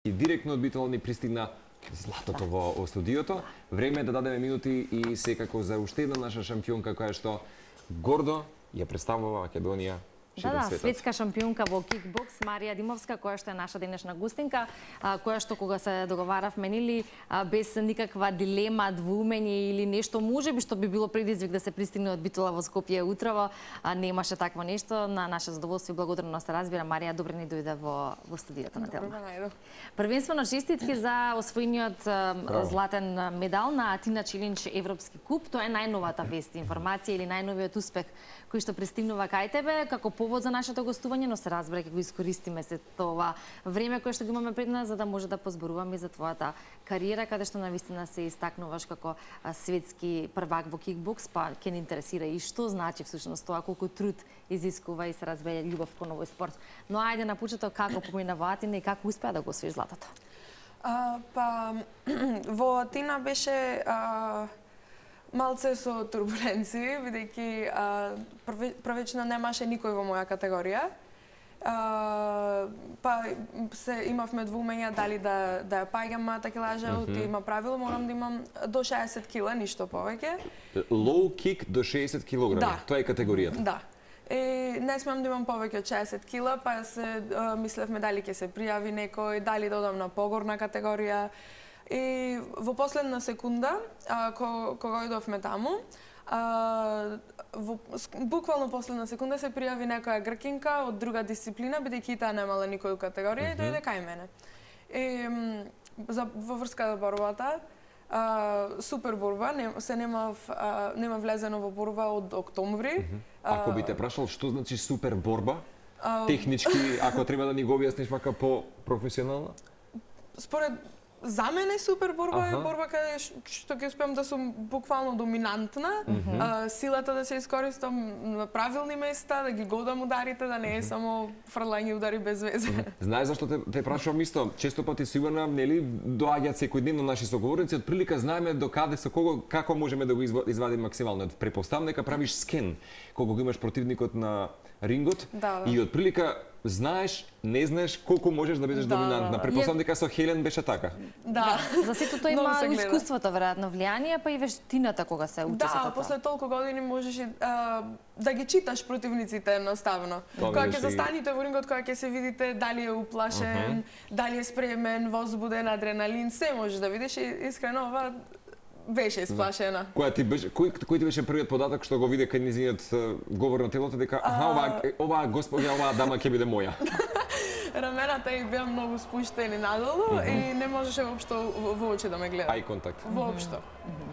И директно од Битола ни пристигна златото во студиото. Време е да дадеме минути и секако за уште една наша шампионка која што гордо ја представува Македонија. Да, светска шампионка во кикбокс Марија Димовска, која што е наша денешна гостинка, која што кога се договаравме нели без никаква дилема, двоумење или нешто можеби што би било предизвик да се пристигне од Битола во Скопје утрово, немаше такво нешто. На наше задоволство и благодарност разбира Марија, добре ни дојде во студиото на Телма. Првенствено честитки за освоениот златен медал на Атина Челендж Европски куп. Тоа е најновата вест, информација или најновиот успех кој што пристигнува кај тебе како повод за нашето гостување, но се разбира ќе го искористиме се тоа време кое што го имаме пред нас за да може да позборуваме за твојата кариера, каде што навистина се истакнуваш како светски првак во кикбокс, па ќе ни интересира и што значи всушност тоа, колку труд изискува и се разбира љубов кон овој спорт. Но ајде на почеток како помина во Атина и како успеа да го освоиш златото? Во Атина беше малце со турбуленции, бидејќи првично немаше никој во моја категорија. Па имавме двоумења дали да ја паѓам такелажот, има правило, морам да имам до 60 кила, ништо повеќе. Low kick до 60 килограми, тоа е категоријата. Да. Не смеам да имам повеќе од 60 кила, па се мислевме дали ќе се пријави некој, дали да одам на погорна категорија. И во последна секунда, кога идовме таму, буквално последна секунда се пријави некоја гркинка од друга дисциплина, бидејќи таа немала никој категорија и дојде кај мене. Во врска за борбата, супер борба, нема влезено во борба од октомври. Ако би те прашал што значи супер борба, технички, ако треба да ни го објасниш вака по-професионално? Според за мене супер борба е борба каде што ќе успеам да сум буквално доминантна, силата да се искористам на правилни места, да ги годам ударите, да не е само фрлање удари без везе. Знаеш зашто те прашувам исто? Често пати сигурно нели доаѓаат секојдневно наши соговорници, од прилика знаеме до каде со кого како можеме да го извадиме максимално. Препоставам дека правиш скен кога го имаш противникот на рингот и од прилика знаеш, не знаеш колку можеш да бидеш доминантна. Предпоставам дека со Хелен беше така. Да. За сето тоа има искуството веројатно влијание, па и вештината кога се учи се тоа. Да, после толку години можеш да ги читаш противниците едноставно. Кога ќе застаните во рингот, кога ќе се видите дали е уплашен, дали е спремен, возбуден, адреналин, се можеш да видиш и искрено ова беше исплашена. Кој ти беше првиот податок што го виде кај низиниот говор на телото дека оваа господја, оваа дама ќе биде моја? Рамената ѝ беа многу спуштени надолу и не можеше воопшто во очи да ме гледа. Ај контакт. Воопшто.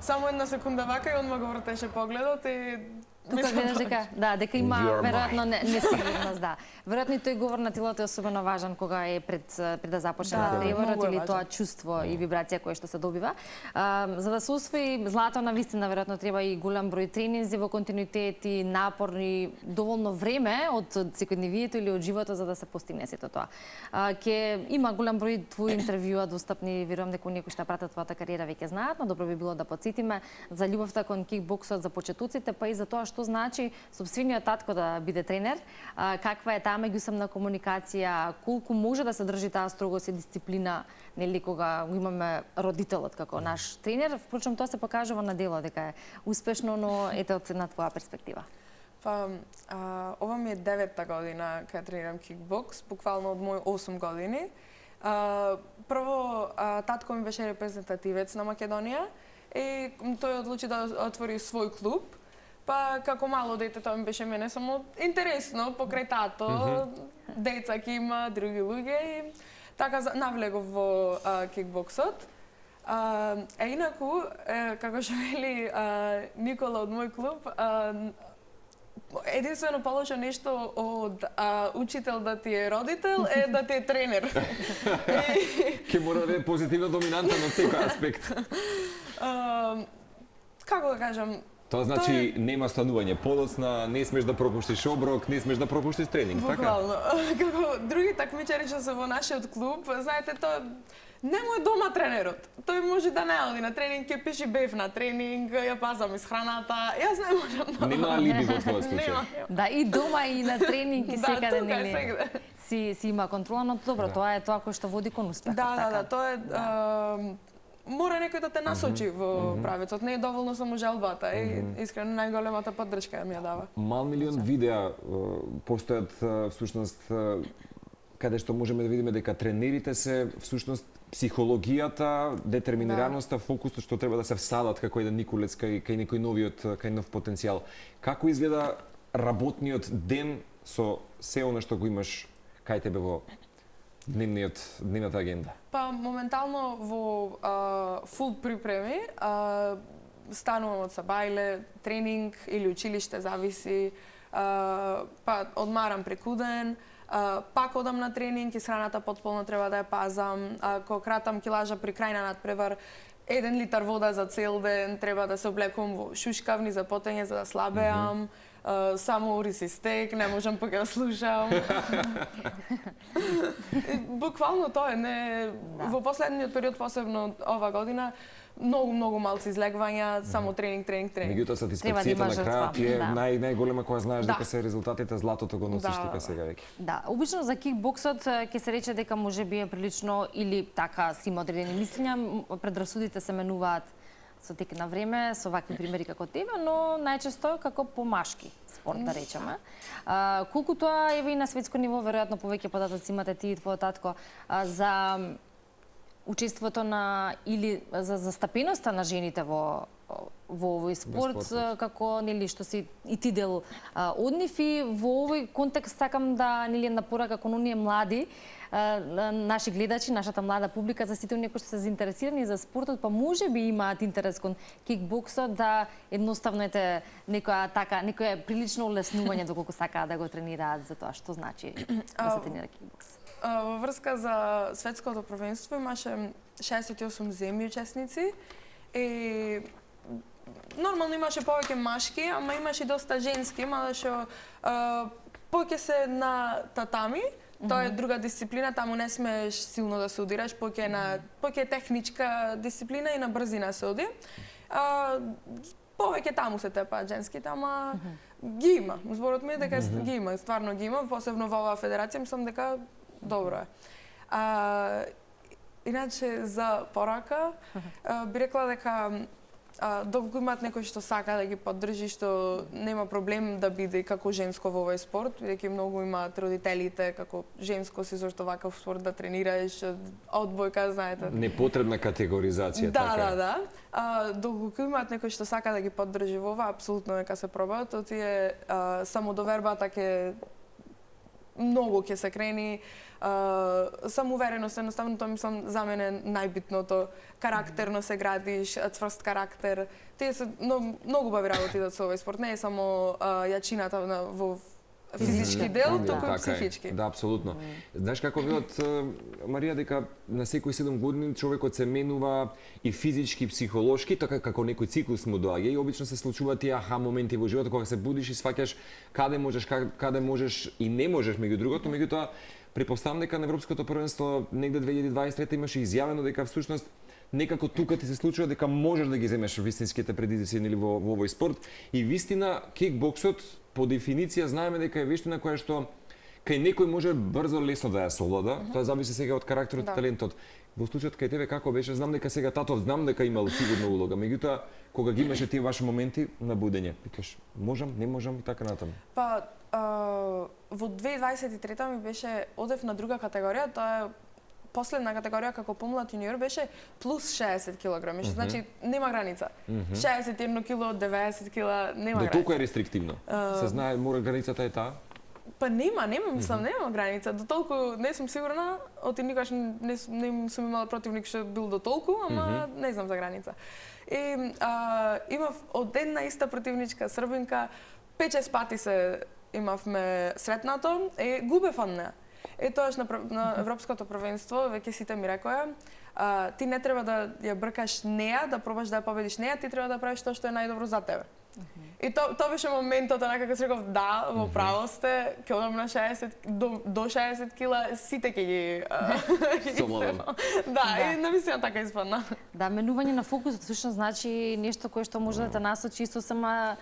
Само една секунда вака и одма го вртеше погледот и тука гледаш дека има веројатно несигурност, да. Веројатно и тој говор на телото е особено важен кога е пред да започне надпреварот или тоа чувство и вибрација која што се добива. За да се освои злато навистина веројатно треба и голем број тренинзи во континуитет и напор и доволно време од секојдневието или од животот за да се постигне сето тоа. Ќе има голем број твои интервјуа достапни, верувам дека некои што пратат твојата кариера веќе знаат, но добро би било да потсетиме за љубовта кон кикбоксот за почетуците, па и за тоа што значи сопствениот татко да биде тренер, каква е таа меѓусебна комуникација, колку може да се држи таа строгост и дисциплина, нели кога го имаме родителот како наш тренер. Впрочем, тоа се покажува на дело дека е успешно, но ете од една твоја перспектива. Ова ми е 9-та година кога тренирам кикбокс, буквално од мои 8 години. Прво, татко ми беше репрезентативец на Македонија и тој одлучи да отвори свој клуб. Па како мало дете тоа ми беше мене само интересно, покрај тато, деца ќе има, други луѓе и така навлегов во кикбоксот. Инаку, како што вели Никола од мој клуб, единствено полошо нешто од учител да ти е родител е да ти е тренер. Ке мора да е позитивно доминантен од секој аспект. Како да кажам, Тоа значи нема станување подоцна, не смеш да пропуштиш оброк, не смеш да пропуштиш тренинг, така? Буквално. Како други такмичари што се во нашиот клуб, знаете, тоа не му е дома тренерот. Тој може да не оди на тренинг, ќе пиши бев на тренинг, ја пазам исхраната. Јас не можам. Нема алиби во твојот случај. Да, и дома и на тренинг и секаде, нели? си има контрола, но добро, тоа е тоа кое што води кон успех. Да, тоа е мора некој да те насочи во правецот, не е доволно само желбата и искрено најголемата поддршка ми ја дава. Мал милион видеа постојат всушност каде што можеме да видиме дека тренерите се всушност психологијата, детерминираноста, фокусот што треба да се всадат како еден Николец кај некој кај нов потенцијал. Како изгледа работниот ден со се она што го имаш кај тебе во дневната агенда? Па моментално во фул припреми, станувам од сабајле, тренинг или училиште, зависи, па одмарам преку ден, пак одам на тренинг, исхраната потполно треба да ја пазам, ако кратам килажа при крај на надпревар, 1 литар вода за цел ден, треба да се облекувам во шушкавни за потење за да слабеам, само уриси стек, не можам пак да слушам. Буквално тоа е, во последниот период, посебно ова година, многу малци излегвања, само тренинг. Меѓутоа сатисфакцијата на крајот ти е најголема кога знаеш дека се резултатите, златото го носиш тука сега веќе. Да, обично за кикбоксот ќе се рече дека можеби е прилично или така си има одредени мислења, предрасудите се менуваат со тек на време, со вакви примери како тебе, но најчесто како помашки спорт, да речеме. Колку тоа еве и на светско ниво, веројатно повеќе податоци имате ти и твојот татко за учеството на или за застапеноста на жените во овој спорт, како нели што си и ти дел од нив, и во овој контекст сакам да нели една порака кон оние млади наши гледачи, нашата млада публика, за сите оние кои што се заинтересирани за спортот, па можеби имаат интерес кон кикбоксот, да едноставно ете некое прилично улеснување доколку сакаат да го тренираат за тоа што значи да се тренира кикбокс. Во врска за светското првенство имаше 68 земји учесници и нормално имаше повеќе машки, ама имаше и доста женски, мада што повеќе се на татами, тоа е друга дисциплина, таму не смееш силно да се удираш, повеќе е техничка дисциплина и на брзина се оди. Повеќе таму се тепаат женските, ама ги има. Зборот ми е дека ги има, стварно ги има, посебно во оваа федерација, мислам дека добро е. Иначе за порака, би рекла дека доколку имаат некој што сака да ги поддржи, што нема проблем да биде како женско во овој спорт, бидејќи многу имаат родителите како женско си зашто ваков спорт да тренираеш, одбојка, знаете. Непотребна категоризација, така. Да. Доколку имаат некој што сака да ги поддржи во ова, апсолутно нека се пробаат, тие самодовербата ќе многу ќе се крени, самоувереност, едноставно тоа мислам за мене најбитното. Карактерно се градиш, цврст карактер. Тие се многу бави работи со овој спорт, не е само јачината во физички дел, туку и психички. Да, апсолутно. Знаеш како велат, Марија, дека на секои 7 години човекот се менува и физички, и психолошки, така како некој циклус му доаѓа и обично се случуваат тие аха моменти во животот кога се будиш и сваќаш каде можеш и не можеш меѓу другото, меѓутоа препоставам дека на Европското првенство негде 2023 имаше изјавено дека всушност некако тука ти се случува дека можеш да ги земеш вистинските предизвици или во овој спорт и вистина кикбоксот по дефиниција знаеме дека е вештина која што кај некој може брзо лесно да ја совлада, тоа зависи сега од карактерот и талентот. Во случајот кај тебе како беше? Знам дека сега татов знам дека имал сигурна улога, меѓутоа кога ги имаше тие ваши моменти на будење, викаш можам, не можам и така натаму. Па во 2023 ми беше одев на друга категорија, тоа е последна категорија како помлад јуниор беше плюс 60 килограми, што значи нема граница. 61 кило, 90 кила, нема граница. До толку е рестриктивно. Се знае, мора границата е таа? Па нема, мислам, нема граница. До толку не сум сигурна, оти никогаш не сум имала противник што бил до толку, ама не знам за граница. И имав од една иста противничка србинка, 5-6 пати се имавме сретнато и губев од неа. И тоаш на Европското првенство веќе сите ми рекоа, ти не треба да ја бркаш неа, да пробаш да ја победиш неа, ти треба да правиш тоа што е најдобро за тебе. И тоа беше моментот на кога се реков, да, во право сте, ќе одам на 60 до 60 кила, сите ќе ги Совладам. Да, и навистина така испадна. Да, менување на фокусот всушност значи нешто кое што може да те насочи со сама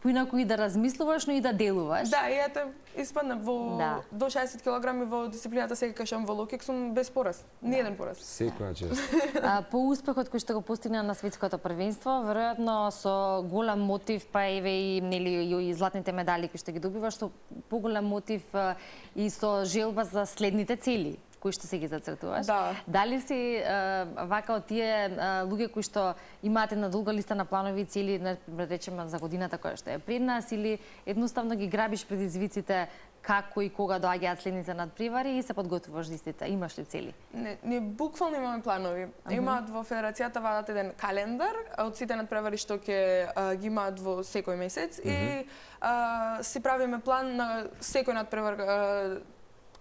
поинаку и да размислуваш, но и да делуваш. Да, и ете, испадна во Да. до 60 кг во дисциплината сега кажам во локик сум без пораз. Ни еден пораз. Секоја чест. По успехот кој што го постигна на светското првенство, веројатно со голем мотив, па еве и нели и златните медали кои што ги добиваш, со поголем мотив и со желба за следните цели кои што се ги зацртуваш. Да. Дали си вака од тие луѓе кои што имаат една долга листа на планови и цели, например речеме за годината која што е пред нас, или едноставно ги грабиш предизвиците како и кога доаѓаат следните надпревари и се подготвуваш за истите? Имаш ли цели? Не буквално имаме планови. Имаат во федерацијата вадат еден календар од сите надпревари што ќе ги имаат во секој месец и си правиме план на секој надпревар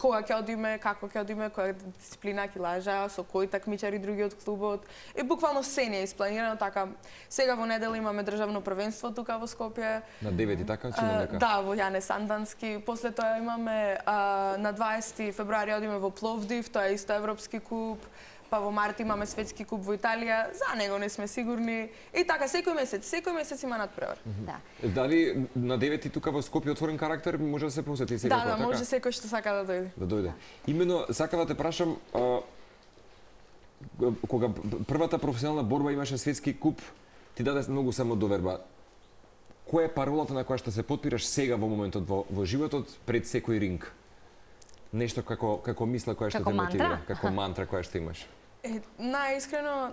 кога ќе одиме, како ќе одиме, која дисциплина ќе лажа, со кои такмичари други од клубот. И буквално се не е испланирано така. Сега во недела имаме државно првенство тука во Скопје. На 9 така, чувам дека. Да, во Јане Сандански. После тоа имаме на 20 февруари одиме во Пловдив, тоа е исто европски куп. Па во март имаме светски куп во Италија, за него не сме сигурни. И така, секој месец има надпревар. Да. Дали на 9 тука во Скопје отворен карактер може да се посети секој Да, така? може секој што сака да дојде. Да дојде. Имено, сакам да те прашам, кога првата професионална борба имаше светски куп, ти даде многу самодоверба. Која е паролата на која што се потпираш сега во моментот во животот пред секој ринг? Нешто како мисла која што Како те мотивира, мантра? како мантра која што имаш. Најискрено,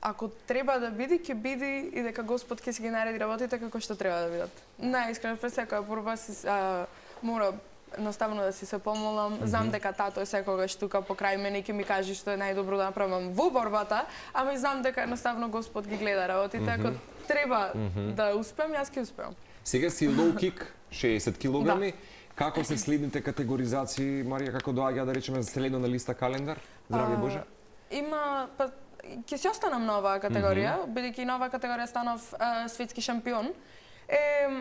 ако треба да биде, ќе биде и дека Господ ќе си ги нареди работите како што треба да бидат. Најискрено, пред секоја борба мора едноставно да си се помолам. Знам дека тато е секогаш тука покрај мене и ќе ми каже што е најдобро да направам во борбата, ама и знам дека едноставно Господ ги гледа работите. Ако треба да успеам, јас ќе успеам. Сега си low kick, 60 килограми. Како се следните категоризации, Марија, како доаѓа да речеме следно на листа календар? Здравје Боже. Има ќе се останам на оваа категорија, бидејќи нова категорија станав светски шампион.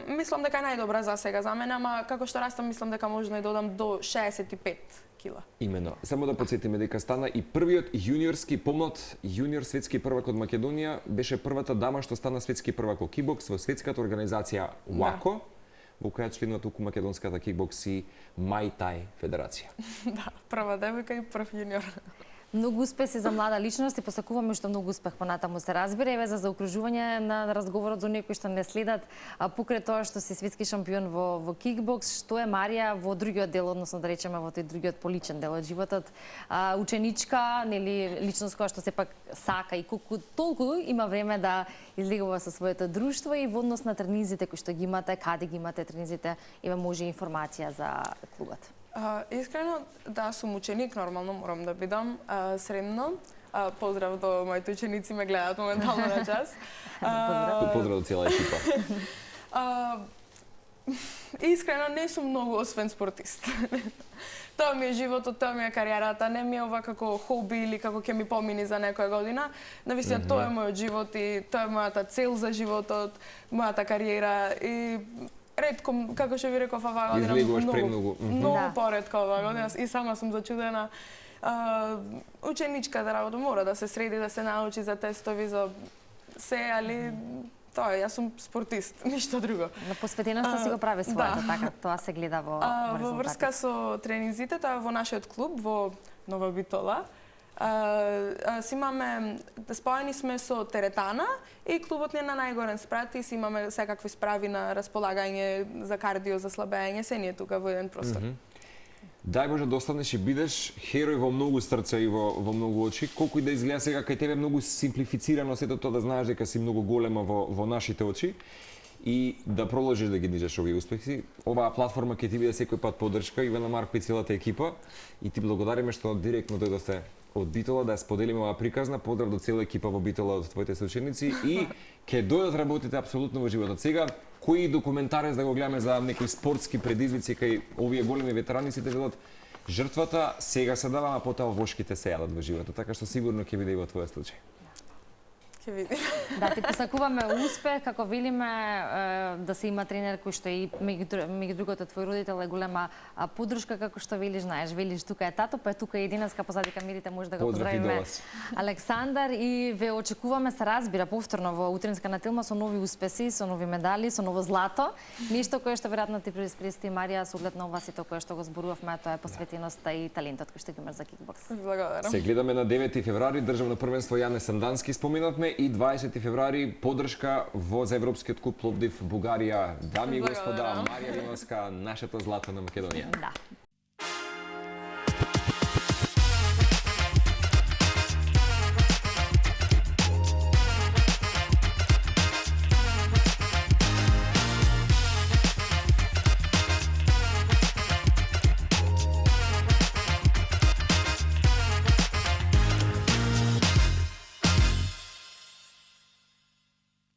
Мислам дека е најдобра за сега за мене, ама како што растам мислам дека може да додам до 65 кила. Имено. Само да подсетиме дека стана и првиот јуниорски помлад јуниор светски првак од Македонија, беше првата дама што стана светски првак во кикбокс во светската организација УАКО, во која членува туку македонската кикбокс и Мај Тај федерација. Да, прва девојка и прв јуниор. Многу успеси за млада личност и посакуваме што многу успех понатаму се разбира. Еве за заокружување на разговорот за некои што не следат покрај тоа што си светски шампион во кикбокс, што е Марија во другиот дел, односно да речеме во тој другиот поличен дел од животот, ученичка, нели личност која што сепак сака и колку толку има време да излегува со своето друштво и во однос на тренизите кои што ги имате, каде ги имате тренизите, еве може информација за клубот. Искрено, да, сум ученик, нормално морам да бидам средно. Поздрав до моите ученици, ме гледаат моментално на час. Поздрав до цела екипа. Искрено, не сум многу освен спортист. Тоа ми е животот, тоа ми е кариерата, не ми е ова како хоби или како ќе ми помини за некоја година. Навистина, тоа е мојот живот и тоа е мојата цел за животот, мојата кариера и ретко, како што ви реков, оваа година излегуваш премногу. Многу поретко оваа година и сама сум зачудена. Ученичката работа мора да се среди, да се научи за тестови, за се, али тоа е, јас сум спортист, ништо друго. На посветеноста си го прави своето, така, тоа се гледа во резултатите. Во врска со тренинзите, тоа во нашиот клуб во Нова Битола, споени сме со теретана и клубот не на најгорен спрат и си имаме секакви справи на располагање за кардио, за слабење, се ние тука во еден простор. Дај Боже да останеш и бидеш херој во многу срца и во многу очи. Колку и да изгледа сега кај тебе многу симплифицирано сето тоа да знаеш дека си многу голема во нашите очи и да продолжиш да ги дижеш овие успехи. Оваа платформа ќе ти биде секој пат поддршка и на Марко и целата екипа и ти благодариме што директно дојдовте од Битола да ја споделиме оваа приказна. Поздрав до цела екипа во Битола, од твоите соученици и ќе дојдат работите апсолутно во животот. Сега, кои документарец да го гледаме за некои спортски предизвици кај овие големи ветерани сите велат жртвата сега се дава, а потоа вошките се јадат во животот, така што сигурно ќе биде и во твојот случај. Ќе видиме. Да, ти посакуваме успех, како велиме да се има тренер кој што и меѓу другото твој родител е голема поддршка, како што велиш, знаеш, велиш тука е тато, па е тука и денеска позади камерите може да го Поздрав и до поздравиме вас. Александар и ве очекуваме, се разбира повторно во утринска на Телма со нови успеси, со нови медали, со ново злато. Ништо кое што веројатно ти предиспрести Марија со оглед на ова сето кое што го зборувавме, тоа е посветеноста и талентот кој што ги имаш за кикбокс. Благодарам. Се гледаме на 9 февруари државно првенство Јане Сандански споминавме и 20 февруари поддршка за Европскиот куп Пловдив Бугарија. Дами и господа, Благодарам. Марија Димовска, нашето злато на Македонија. Да.